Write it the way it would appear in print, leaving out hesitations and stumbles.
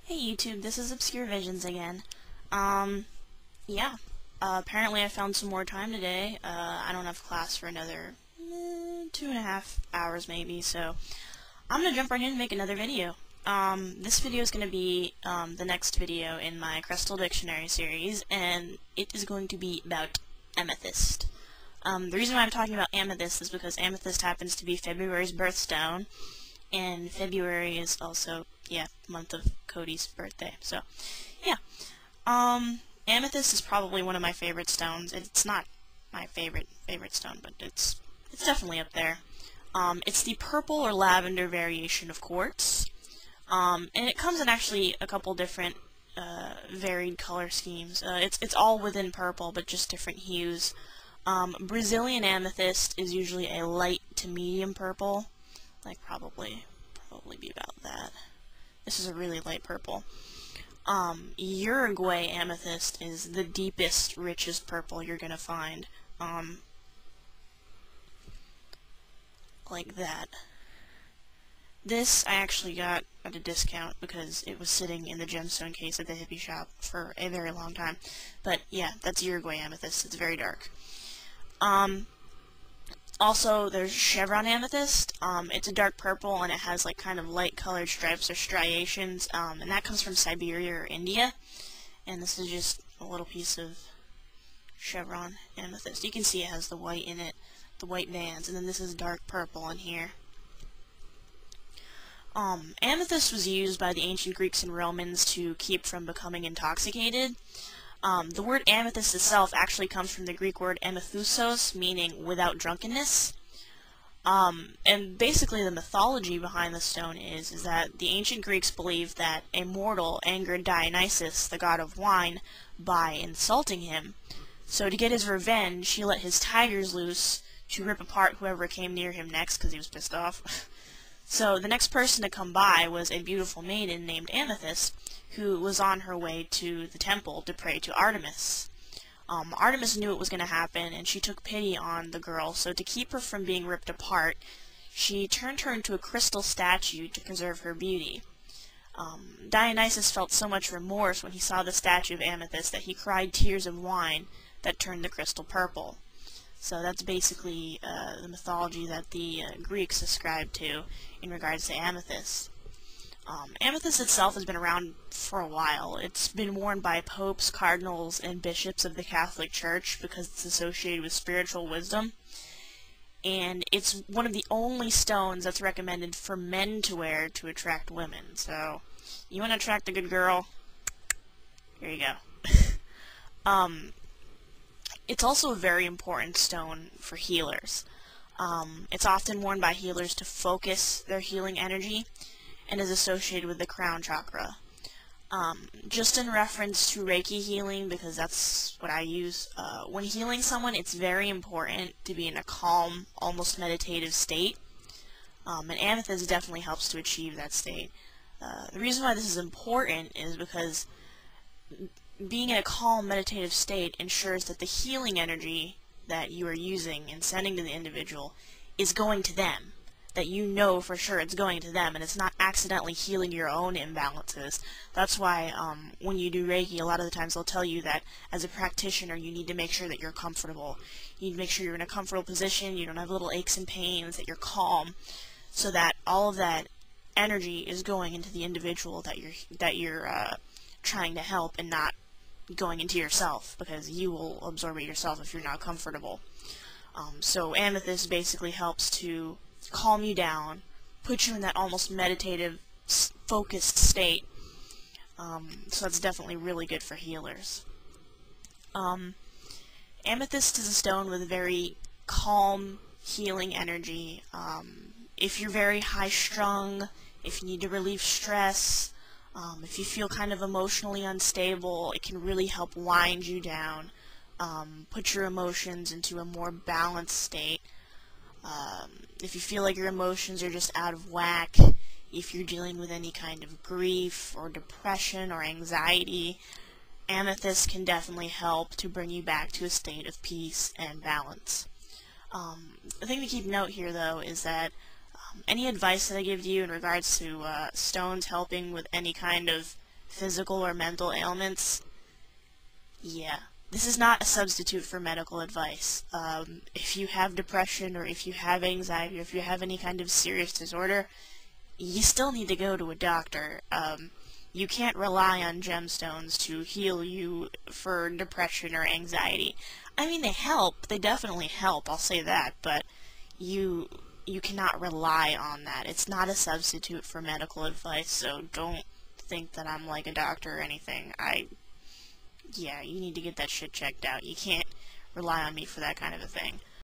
Hey YouTube, this is Obscurevisions again. Yeah. Apparently I found some more time today. I don't have class for another 2.5 hours maybe, so I'm gonna jump right in and make another video. This video is gonna be, the next video in my Crystal Dictionary series, and it is going to be about Amethyst. The reason why I'm talking about Amethyst is because Amethyst happens to be February's birthstone, and February is also, month of Cody's birthday, so, yeah. Amethyst is probably one of my favorite stones. It's not my favorite stone, but it's definitely up there. It's the purple or lavender variation of quartz, and it comes in actually a couple different, varied color schemes. It's all within purple, but just different hues. Brazilian amethyst is usually a light to medium purple, like probably be about that. This is a really light purple. Uruguay amethyst is the deepest, richest purple you're gonna find. Like that. This I actually got at a discount because it was sitting in the gemstone case at the hippie shop for a very long time. But yeah, that's Uruguay amethyst. It's very dark. Also, there's chevron amethyst. It's a dark purple and it has like kind of light colored stripes or striations, and that comes from Siberia or India. And this is just a little piece of chevron amethyst. You can see it has the white in it, the white bands, and then this is dark purple in here. Amethyst was used by the ancient Greeks and Romans to keep from becoming intoxicated. The word amethyst itself actually comes from the Greek word amethusos, meaning without drunkenness. And basically the mythology behind the stone is that the ancient Greeks believed that a mortal angered Dionysus, the god of wine, by insulting him. So to get his revenge, he let his tigers loose to rip apart whoever came near him next because he was pissed off. So the next person to come by was a beautiful maiden named Amethyst, who was on her way to the temple to pray to Artemis. Artemis knew it was going to happen, and she took pity on the girl, so to keep her from being ripped apart, she turned her into a crystal statue to preserve her beauty. Dionysus felt so much remorse when he saw the statue of Amethyst that he cried tears of wine that turned the crystal purple. So that's basically the mythology that the Greeks ascribed to in regards to amethyst. Amethyst itself has been around for a while. It's been worn by popes, cardinals, and bishops of the Catholic Church because it's associated with spiritual wisdom. And it's one of the only stones that's recommended for men to wear to attract women. So, you want to attract a good girl? Here you go. It's also a very important stone for healers. It's often worn by healers to focus their healing energy and is associated with the crown chakra. Just in reference to Reiki healing, because that's what I use, when healing someone, it's very important to be in a calm, almost meditative state, and amethyst definitely helps to achieve that state. The reason why this is important is because being in a calm, meditative state ensures that the healing energy that you are using and sending to the individual is going to them. That you know for sure it's going to them, and it's not accidentally healing your own imbalances. That's why when you do Reiki, a lot of the times they'll tell you that as a practitioner you need to make sure that you're comfortable. You need to make sure you're in a comfortable position, you don't have little aches and pains, that you're calm, so that all of that energy is going into the individual that you're trying to help, and not going into yourself, because you will absorb it yourself if you're not comfortable. So amethyst basically helps to calm you down, put you in that almost meditative, focused state. So that's definitely really good for healers. Amethyst is a stone with a very calm, healing energy. If you're very high-strung, if you need to relieve stress, if you feel kind of emotionally unstable, it can really help wind you down, put your emotions into a more balanced state. If you feel like your emotions are just out of whack, if you're dealing with any kind of grief or depression or anxiety, amethyst can definitely help to bring you back to a state of peace and balance. The thing to keep note here, though, is that any advice that I give to you in regards to stones helping with any kind of physical or mental ailments, yeah, this is not a substitute for medical advice. If you have depression, or if you have anxiety, or if you have any kind of serious disorder, you still need to go to a doctor. You can't rely on gemstones to heal you for depression or anxiety. I mean, they help. They definitely help, I'll say that, but you cannot rely on that. It's not a substitute for medical advice, so don't think that I'm like a doctor or anything. Yeah, you need to get that shit checked out. You can't rely on me for that kind of a thing.